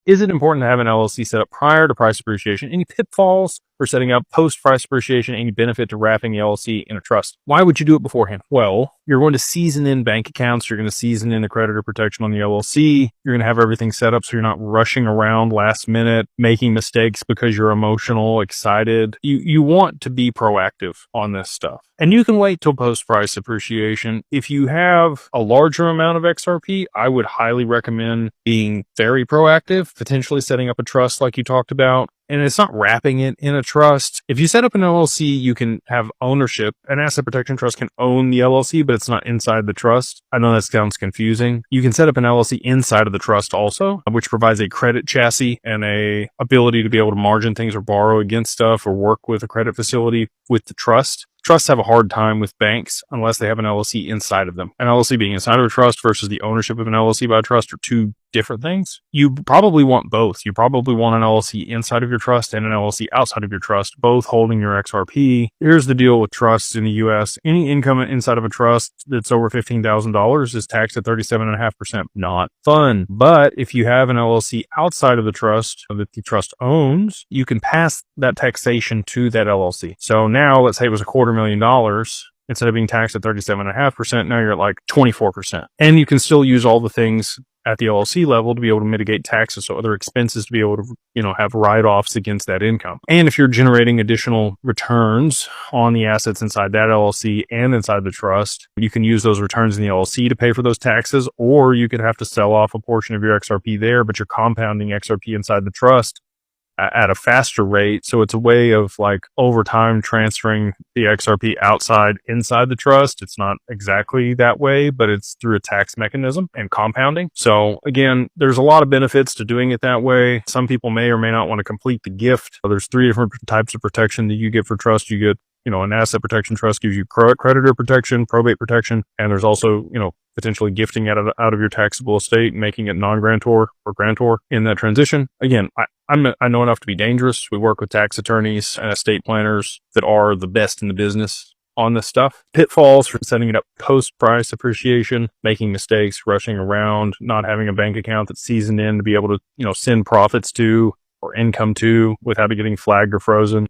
Is it important to have an LLC set up prior to price appreciation? Any pitfalls for setting up post price appreciation? Any benefit to wrapping the LLC in a trust? Why would you do it beforehand? Well, you're going to season in bank accounts. You're going to season in the creditor protection on the LLC. You're going to have everything set up so you're not rushing around last minute, making mistakes because you're emotional, excited. You want to be proactive on this stuff. And you can wait till post price appreciation. If you have a larger amount of XRP, I would highly recommend being very proactive, potentially setting up a trust like you talked about. And it's not wrapping it in a trust. If you set up an LLC, you can have ownership. An asset protection trust can own the LLC, but it's not inside the trust. I know that sounds confusing. You can set up an LLC inside of the trust also, which provides a credit chassis and a ability to be able to margin things or borrow against stuff or work with a credit facility with the trust. Trusts have a hard time with banks unless they have an LLC inside of them. An LLC being inside of a trust versus the ownership of an LLC by a trust are two different things. You probably want both. You probably want an LLC inside of your trust and an LLC outside of your trust, both holding your XRP. Here's the deal with trusts in the US. Any income inside of a trust that's over $15,000 is taxed at 37.5%. Not fun. But if you have an LLC outside of the trust that the trust owns, you can pass that taxation to that LLC. So now let's say it was $250,000. Instead of being taxed at 37.5%, now you're at like 24%. And you can still use all the things at the LLC level to be able to mitigate taxes, so other expenses to be able to, have write-offs against that income. And if you're generating additional returns on the assets inside that LLC and inside the trust, you can use those returns in the LLC to pay for those taxes, or you could have to sell off a portion of your XRP there, but you're compounding XRP inside the trust at a faster rate. So it's a way of like over time transferring the XRP inside the trust. It's not exactly that way, but it's through a tax mechanism and compounding. So again, there's a lot of benefits to doing it that way. Some people may or may not want to complete the gift. There's 3 different types of protection that you get for trust. You get, an asset protection trust gives you creditor protection, probate protection, and there's also, potentially gifting out of your taxable estate and making it non-grantor or grantor in that transition. Again, I know enough to be dangerous. We work with tax attorneys and estate planners that are the best in the business on this stuff. Pitfalls for setting it up post-price appreciation, making mistakes, rushing around, not having a bank account that's seasoned in to be able to, send profits to or income to without it getting flagged or frozen.